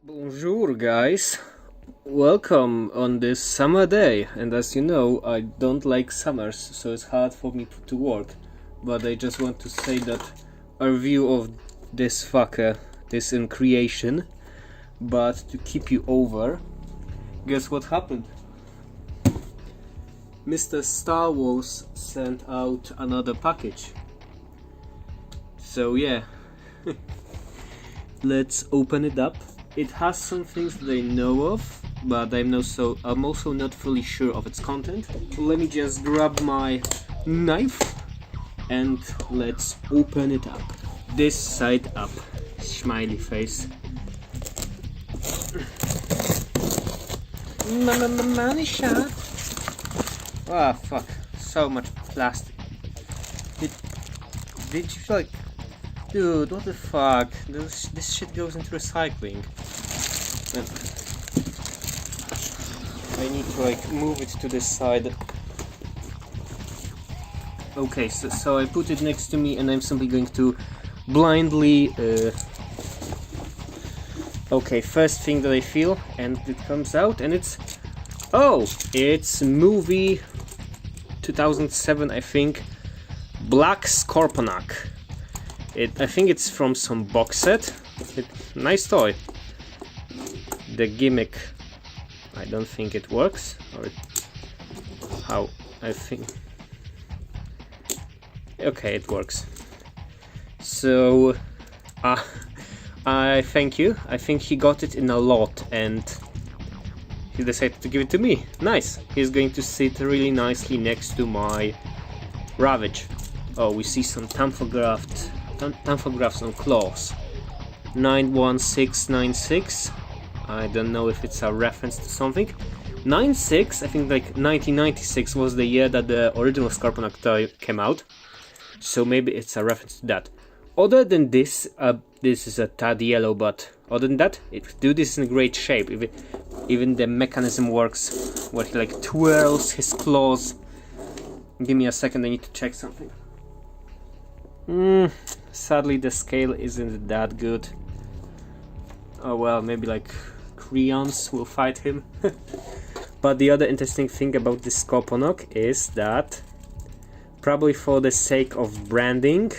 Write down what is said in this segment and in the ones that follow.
Bonjour guys, welcome on this summer day, and as you know I don't like summers, so it's hard for me to work, but I just want to say that a review of this fucker is in creation, but to keep you over, guess what happened? Mr. Star Wars sent out another package, so yeah, let's open it up. It has some things that I know of, but I'm also not fully sure of its content. Let me just grab my knife and let's open it up. This side up. Smiley face. Money shot. Ah, fuck. So much plastic. Did you like... Dude, what the fuck? This shit goes into recycling. I need to like move it to this side. Okay, so I put it next to me and I'm simply going to blindly... Okay, first thing that I feel, and it comes out and it's... Oh! It's movie 2007, I think. Black Scorponok. I think it's from some box set. Nice toy. The gimmick, I don't think it works. Or how? I think. Okay, it works. So, I thank you. I think he got it in a lot and he decided to give it to me. Nice. He's going to sit really nicely next to my Ravage. Oh, we see some tamphographs on claws. 91696. I don't know if it's a reference to something. 96, I think like 1996 was the year that the original Scorponok toy came out. So maybe it's a reference to that. Other than this, this is a tad yellow, but other than that, dude is in great shape. Even the mechanism works, where he like twirls his claws. Give me a second, I need to check something. Sadly the scale isn't that good. Oh well, maybe like crayons will fight him. But the other interesting thing about this Scorponok is that, probably for the sake of branding,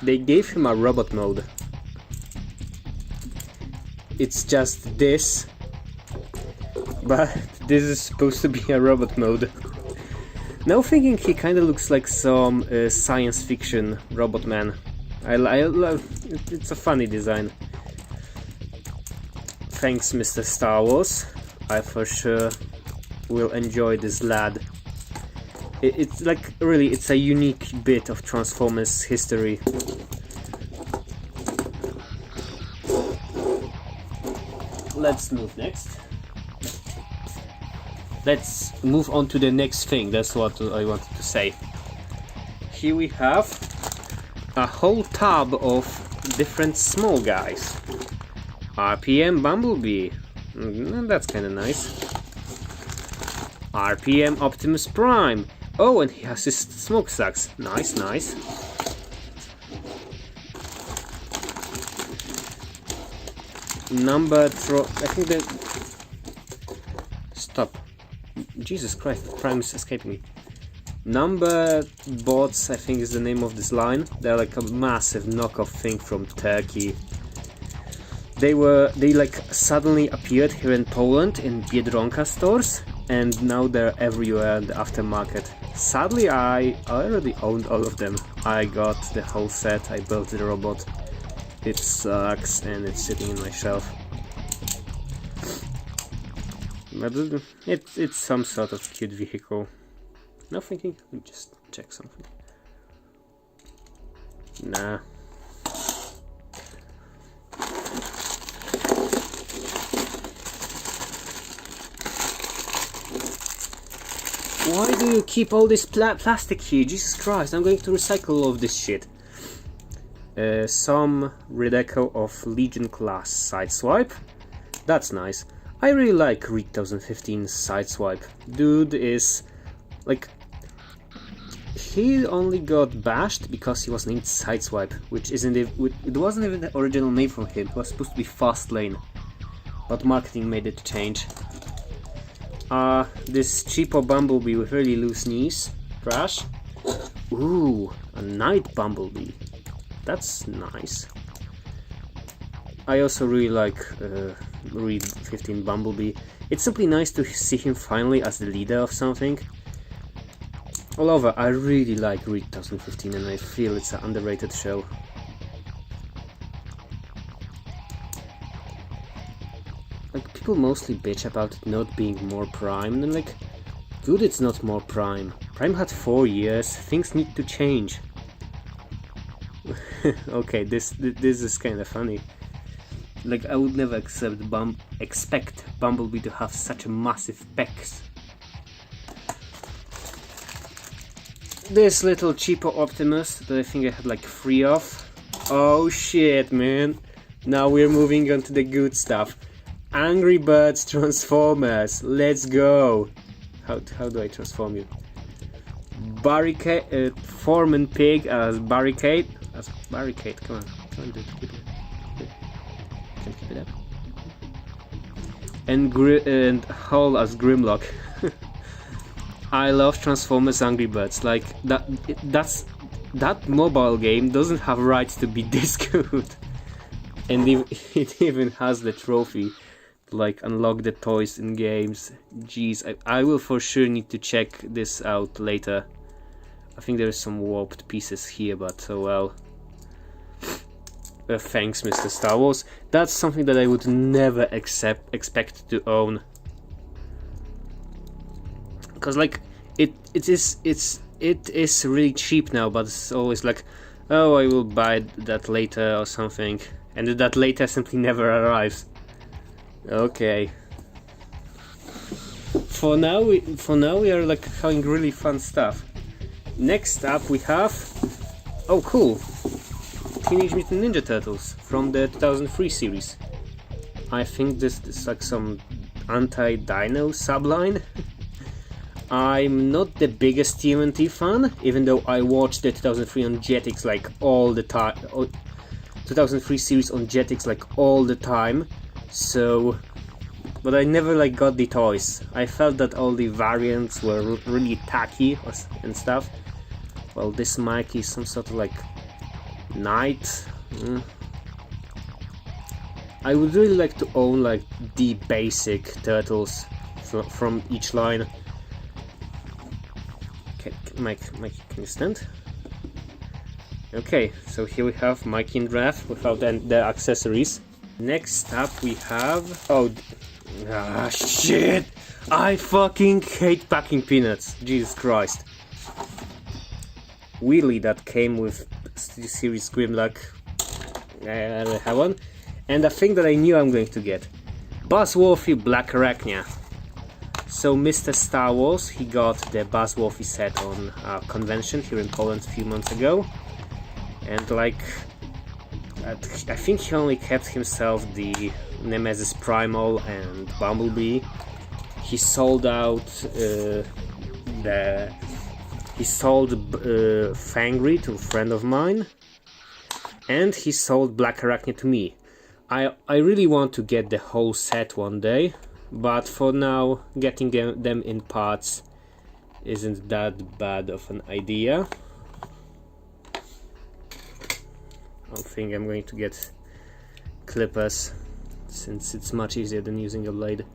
they gave him a robot mode. It's just this, but this is supposed to be a robot mode. Now thinking, he kinda looks like some science fiction robot man. I love it. It's a funny design. Thanks, Mr. Star Wars. I for sure will enjoy this lad. It's like, really, it's a unique bit of Transformers history. Let's move next. Let's move on to the next thing, that's what I wanted to say. Here we have a whole tub of different small guys. RPM Bumblebee, that's kinda nice. RPM Optimus Prime, oh, and he has his smokestacks, nice. I think that... Stop. Jesus Christ, Prime is escaping me. Number Bots, I think is the name of this line. They're like a massive knockoff thing from Turkey. They like suddenly appeared here in Poland in Biedronka stores, and now they're everywhere in the aftermarket. Sadly, I already owned all of them. I got the whole set, I built the robot. It sucks and it's sitting in my shelf. But it's some sort of cute vehicle. No thinking, let me just check something. Nah. Why do you keep all this plastic here? Jesus Christ, I'm going to recycle all of this shit. Some redeco of Legion class Sideswipe. That's nice. I really like Reed 2015 Sideswipe. Dude is like... he only got bashed because he was named Sideswipe, which it wasn't even the original name for him. It was supposed to be Fast Lane, but marketing made it change. This cheapo Bumblebee with really loose knees, trash. Ooh, a Night Bumblebee, that's nice. I also really like Reed 15 Bumblebee. It's simply nice to see him finally as the leader of something. All over, I really like Reed 2015 and I feel it's an underrated show. Like, people mostly bitch about it not being more Prime, and I'm like, good, it's not more Prime. Prime had 4 years, things need to change. Okay, this is kinda funny. Like, I would never expect Bumblebee to have such a massive pecs. This little cheapo Optimus that I think I had like 3 of. Oh shit, man. Now we're moving on to the good stuff. Angry Birds Transformers. Let's go. How do I transform you? Barricade, Foreman Pig as Barricade. As Barricade, come on, do it. Can keep it up. And Hull as Grimlock. I love Transformers Angry Birds. Like that mobile game doesn't have rights to be this good, and it even has the trophy, like unlock the toys in games. Jeez, I will for sure need to check this out later. I think there is some warped pieces here, but oh well. Thanks, Mr. Star Wars. That's something that I would never expect to own. Because like it is really cheap now, but it's always like, oh, I will buy that later or something, and that later simply never arrives. Okay. For now we are like having really fun stuff. Next up we have, oh cool, Teenage Mutant Ninja Turtles from the 2003 series. I think this is like some anti-dino subline. I'm not the biggest TMNT fan, even though I watched the 2003 on Jetix like all the time. 2003 series on Jetix like all the time. So, but I never like got the toys. I felt that all the variants were really tacky and stuff. Well, this Mikey is some sort of like knight. I would really like to own like the basic turtles from each line. Mike, can you stand? Okay, so here we have Mikey and Raph without the accessories. Next up we have... shit! I fucking hate packing peanuts, Jesus Christ. Wheelie that came with series Grimlock. I don't have one. And a thing that I knew I'm going to get. Buzzworthy Black Arachnia. So Mr. Star Wars, he got the Buzzworthy set on a convention here in Poland a few months ago, and like I think he only kept himself the Nemesis Primal and Bumblebee. He sold out he sold Fangry to a friend of mine, and he sold Black Arachnia to me. I really want to get the whole set one day. But for now, getting them in parts isn't that bad of an idea. I think I'm going to get clippers, since it's much easier than using a blade.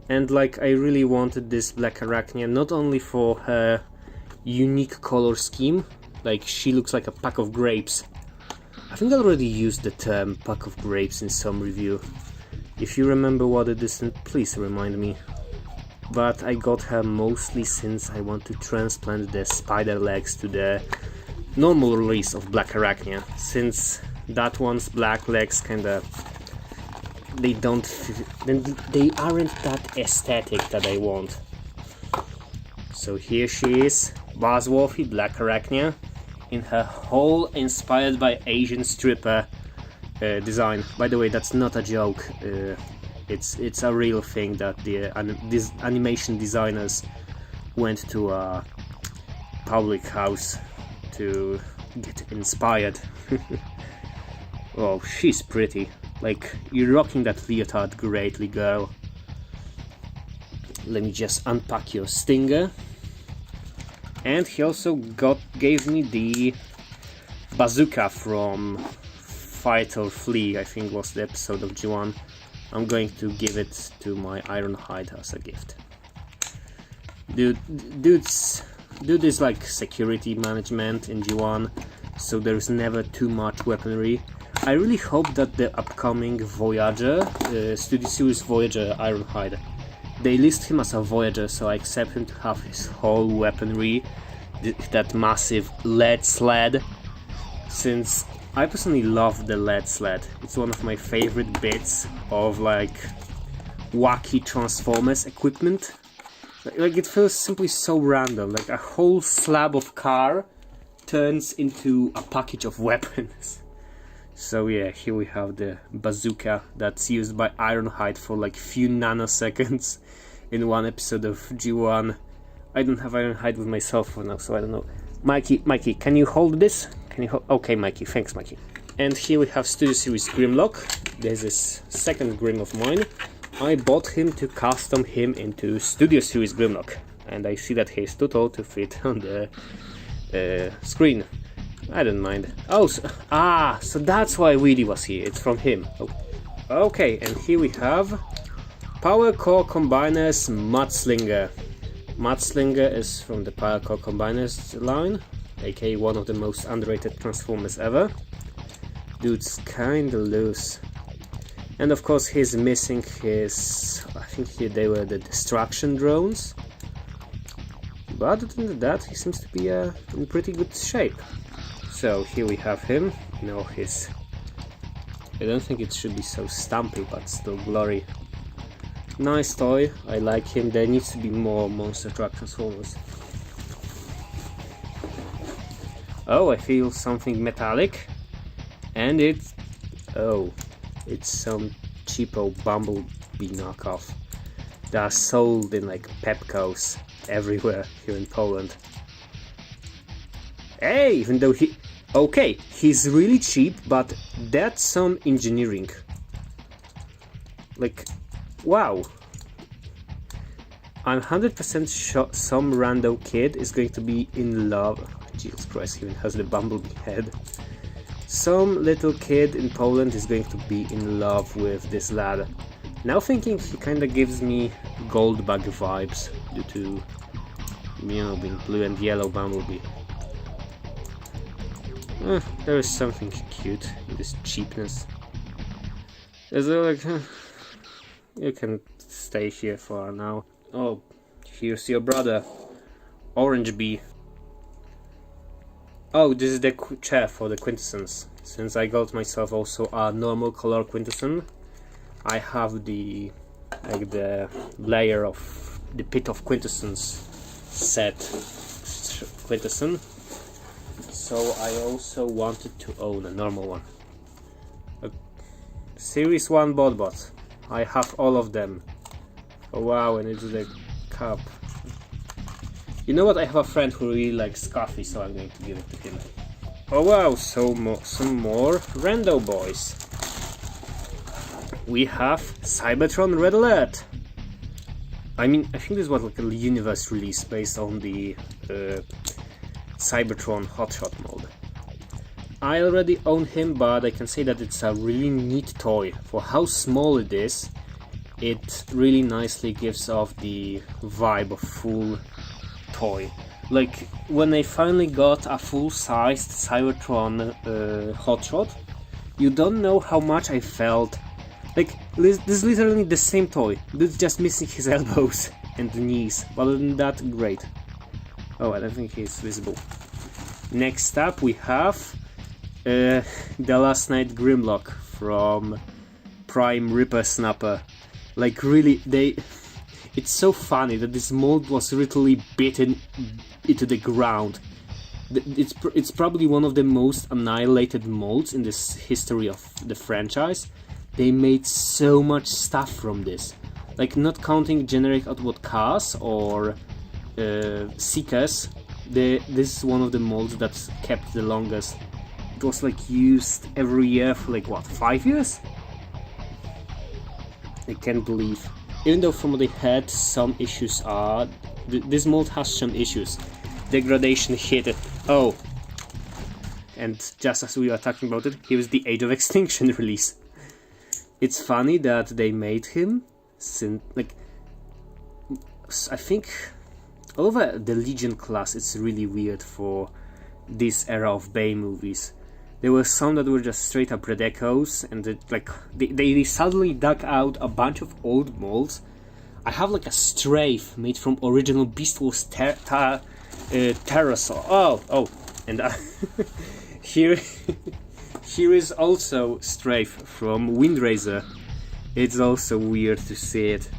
And like, I really wanted this Black Arachnia, not only for her unique color scheme, like she looks like a pack of grapes. I think I already used the term pack of grapes in some review. If you remember what it is, then please remind me. But I got her mostly since I want to transplant the spider legs to the normal release of Black Arachnia, since that one's black legs kinda... they aren't that aesthetic that I want. So here she is, Buzzworthy Black Arachnia, in her whole inspired by Asian stripper design. By the way, that's not a joke. It's a real thing that these animation designers went to a public house to get inspired. Oh, she's pretty. Like, you're rocking that leotard greatly, girl. Let me just unpack your stinger. And he also gave me the bazooka from Fight or Flee, I think was the episode of G1. I'm going to give it to my Ironhide as a gift. Dude is like security management in G1, so there's never too much weaponry. I really hope that the upcoming Voyager, Studio Series Voyager Ironhide, they list him as a Voyager, so I accept him to have his whole weaponry, that massive lead sled, since I personally love the lead sled. It's one of my favorite bits of like wacky Transformers equipment. Like, it feels simply so random, like a whole slab of car turns into a package of weapons. So yeah, here we have the bazooka that's used by Ironhide for like few nanoseconds in one episode of G1. I don't have Ironhide with myself for now, so I don't know. Mikey, can you hold this? Can you hold? Okay, Mikey, thanks, Mikey. And here we have Studio Series Grimlock. There's this second Grim of mine. I bought him to custom him into Studio Series Grimlock, and I see that he's too tall to fit on the screen. I don't mind. Oh, so that's why Weedy was here. It's from him. Oh. Okay, and here we have Power Core Combiners Mudslinger. Mudslinger is from the Power Core Combiners line, aka one of the most underrated Transformers ever. Dude's kinda loose. And of course he's missing his... I think they were the destruction drones. But other than that, he seems to be in pretty good shape. So here we have him. You know, his... I don't think it should be so stumpy, but still glory. Nice toy, I like him. There needs to be more monster truck Transformers. Oh, I feel something metallic. And it's... oh, it's some cheapo Bumblebee knockoff. They are sold in like Pepco's everywhere here in Poland. Hey, even though he... okay, he's really cheap, but that's some engineering. Like, wow. I'm 100% sure some rando kid is going to be in love. Jesus Christ, he even has the Bumblebee head. Some little kid in Poland is going to be in love with this lad. Now thinking, he kinda gives me Goldbug vibes due to, you know, being blue and yellow Bumblebee. There is something cute in this cheapness. Is there like... you can stay here for now. Oh, here's your brother, Orange Bee. Oh, this is the chair for the Quintessence. Since I got myself also a normal color Quintessence, I have the layer of the Pit of Quintessence set Quintessence. So I also wanted to own a normal one. A Series 1 Botbot. I have all of them. Oh wow, and it's the cup. You know what, I have a friend who really likes coffee, so I'm going to give it to him. Oh wow, some more rando boys. We have Cybertron Red Alert. I mean, I think this was like a universe release based on the Cybertron Hotshot mode. I already own him, but I can say that it's a really neat toy. For how small it is, it really nicely gives off the vibe of full toy. Like, when I finally got a full-sized Cybertron Hotshot, you don't know how much I felt. Like, this is literally the same toy. Dude's just missing his elbows and knees. But other than that, great. Oh, I don't think he's visible. Next up we have the Last Night Grimlock from Prime Ripper Snapper. Like, really, it's so funny that this mold was literally beaten into the ground. It's probably one of the most annihilated molds in this history of the franchise. They made so much stuff from this. Like, not counting generic outboard cars or Seekers. This is one of the molds that's kept the longest. It was like used every year for like what, 5 years? I can't believe. Even though from what they had some issues are, this mold has some issues. Degradation hit it. Oh, and just as we were talking about it, here is the Age of Extinction release. It's funny that they made him since, like, I think all over the Legion class it's really weird for this era of Bay movies. There were some that were just straight up redecos, and they suddenly dug out a bunch of old molds. I have like a Strafe made from original Beast Wars Pterosaur. Oh, and here is also Strafe from Windraiser. It's also weird to see it.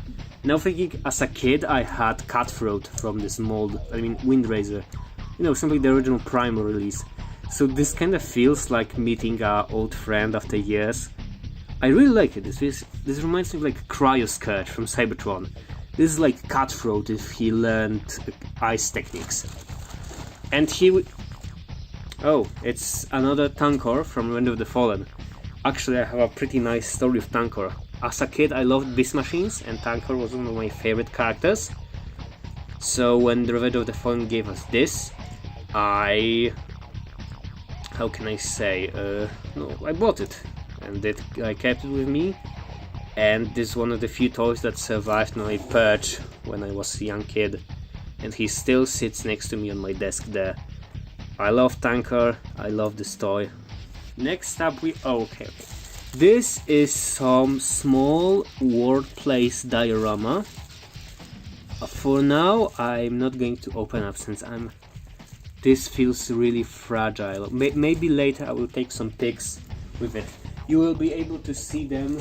Now thinking, as a kid I had Cutthroat from this mold, I mean Windraiser. You know, something like the original Primal release. So this kind of feels like meeting an old friend after years. I really like it. This reminds me of like Cryoscourge from Cybertron. This is like Cutthroat if he learned ice techniques. And oh, it's another Tankora from Revenge of the Fallen. Actually, I have a pretty nice story of Tankora. As a kid, I loved Beast Machines, and Tankora was one of my favorite characters. So when the Revenge of the Fallen gave us this, how can I say, no, I bought it, and I kept it with me, and this is one of the few toys that survived my purge when I was a young kid, and he still sits next to me on my desk there. I love Tankora, I love this toy. Next up okay. This is some small wordplays diorama. For now, I'm not going to open up since this feels really fragile. Maybe later I will take some pics with it. You will be able to see them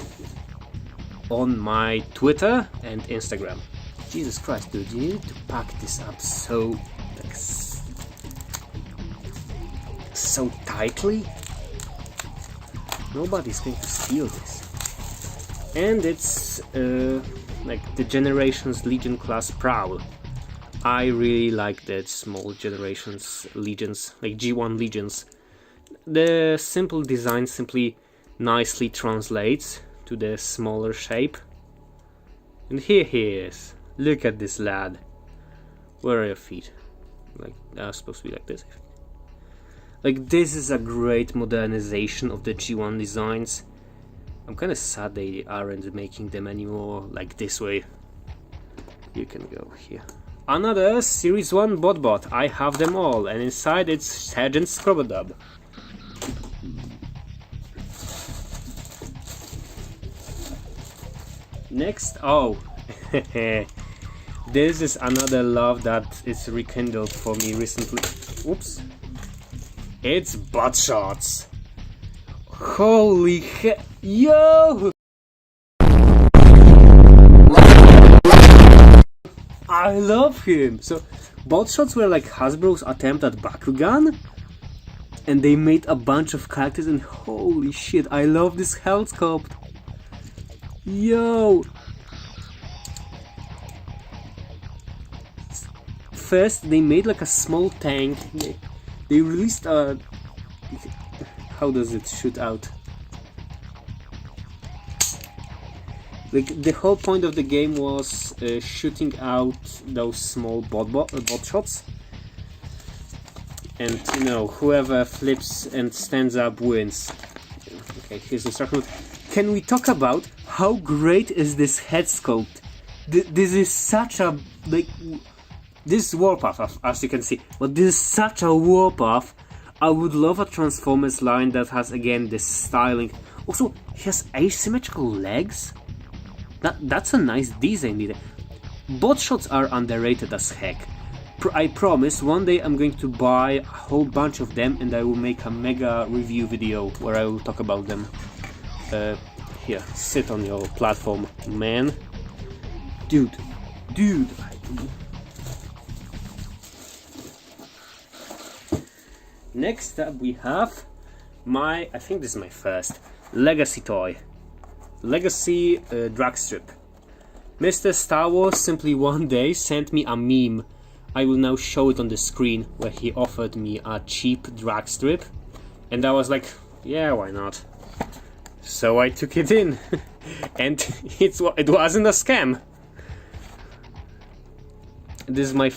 on my Twitter and Instagram. Jesus Christ, dude, you need to pack this up so tightly. Nobody's going to steal this. And it's like the Generations Legion class Prowl. I really like that small Generations Legions, like G1 Legions. The simple design simply nicely translates to the smaller shape. And here he is. Look at this lad. Where are your feet? Like, they're supposed to be like this. Like, this is a great modernization of the G1 designs. I'm kinda sad they aren't making them anymore like this way. You can go here. Another Series 1 bot. I have them all, and inside it's Sergeant Scrubadub. Next, this is another love that is rekindled for me recently. Oops. It's Buttshots. Holy yo! I love him! So, Buttshots were like Hasbro's attempt at Bakugan, and they made a bunch of characters, and holy shit, I love this health sculpt. Yo! First, they made like a small tank. They released a... How does it shoot out? Like, the whole point of the game was shooting out those small bot shots. And, you know, whoever flips and stands up wins. Okay, here's the instruction. Can we talk about how great is this head sculpt? This is such a... like... This is Warpath, as you can see, but this is such a Warpath. I would love a Transformers line that has, again, this styling. Also, he has asymmetrical legs. That's a nice design. Buttshots are underrated as heck. I promise, one day I'm going to buy a whole bunch of them and I will make a mega review video where I will talk about them. Here, sit on your platform, man. Dude. Next up we have I think this is my first Legacy toy. Legacy drag strip. Mr. Star Wars simply one day sent me a meme I will now show it on the screen, where he offered me a cheap drag strip, and I was like, yeah, why not? So I took it in, and it wasn't a scam. This is my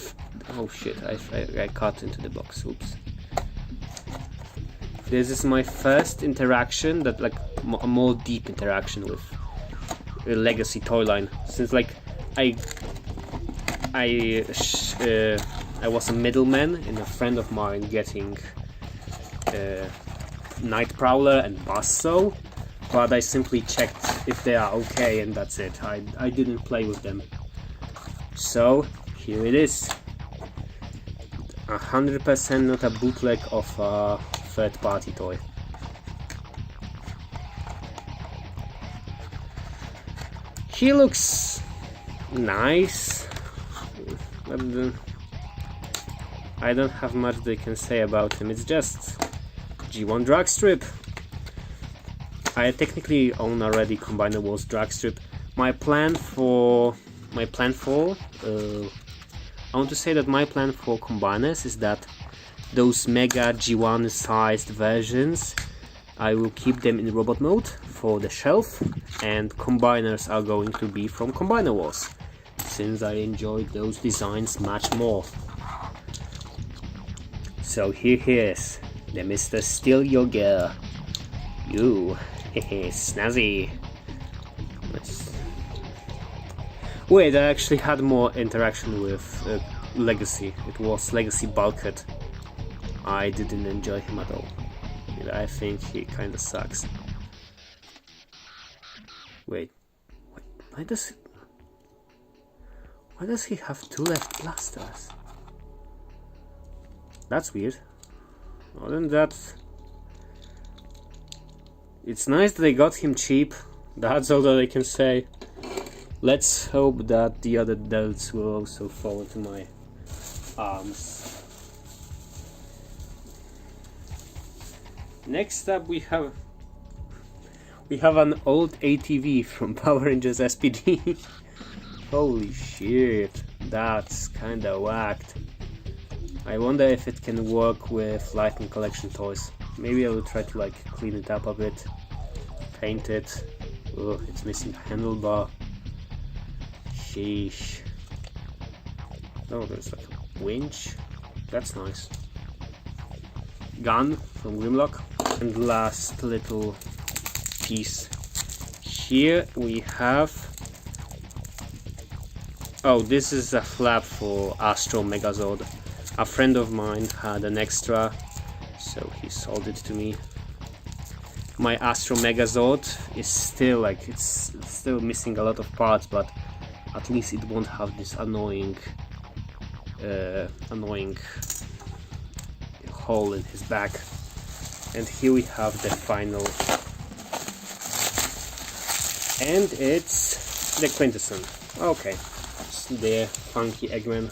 oh shit, I cut into the box, oops. This is my first interaction, that like a more deep interaction with a legacy toy line, since like I was a middleman in a friend of mine getting Night Prowler and Buzzsaw, but I simply checked if they are okay, and that's it. I didn't play with them. So here it is. 100% not a bootleg of a third-party toy. He looks nice, but I don't have much they can say about him. It's just G1 drag strip. I technically own already Combiner Wars drag strip. I want to say that my plan for combiners is that those mega G1 sized versions, I will keep them in robot mode for the shelf, and combiners are going to be from Combiner Wars, since I enjoyed those designs much more. So here he is, the Mr. Steal Your Girl. You, hehe, snazzy. Wait, I actually had more interaction with Legacy. It was Legacy Bulkhead. I didn't enjoy him at all. I think he kinda sucks. Wait, why does he have two left blasters? That's weird. Other than that, it's nice that they got him cheap. That's all that I can say. Let's hope that the other delts will also fall into my arms. Next up we have an old ATV from Power Rangers SPD. Holy shit, that's kinda whacked. I wonder if it can work with Lightning Collection toys. Maybe I will try to like clean it up a bit, paint it. Oh, it's missing a handlebar. Sheesh. Oh, there's like a winch. That's nice. Gun from Grimlock. And last little piece. Here we have... Oh, this is a flap for Astro Megazord. A friend of mine had an extra, so he sold it to me. My Astro Megazord is still like, it's still missing a lot of parts, but at least it won't have this annoying hole in his back. And here we have the final, and it's the Quintessence. Okay, it's the funky Eggman,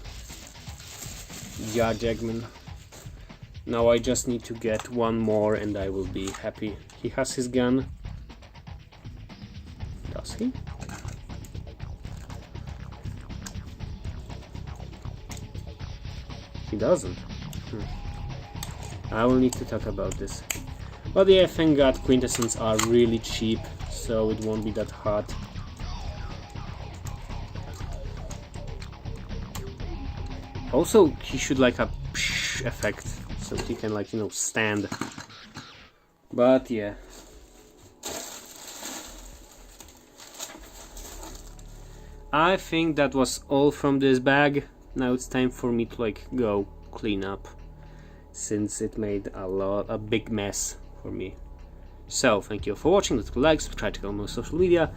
Judge Eggman. Now I just need to get one more and I will be happy. He has his gun. Does he? He doesn't. I will need to talk about this. But yeah, thank God Quintessence are really cheap, so it won't be that hard. Also, he should like a psh effect, so he can like, you know, stand. But yeah. I think that was all from this bag. Now it's time for me to like go clean up, since it made a big mess for me. So thank you for watching. Let's like, subscribe to all my social media,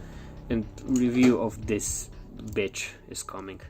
and review of this bitch is coming.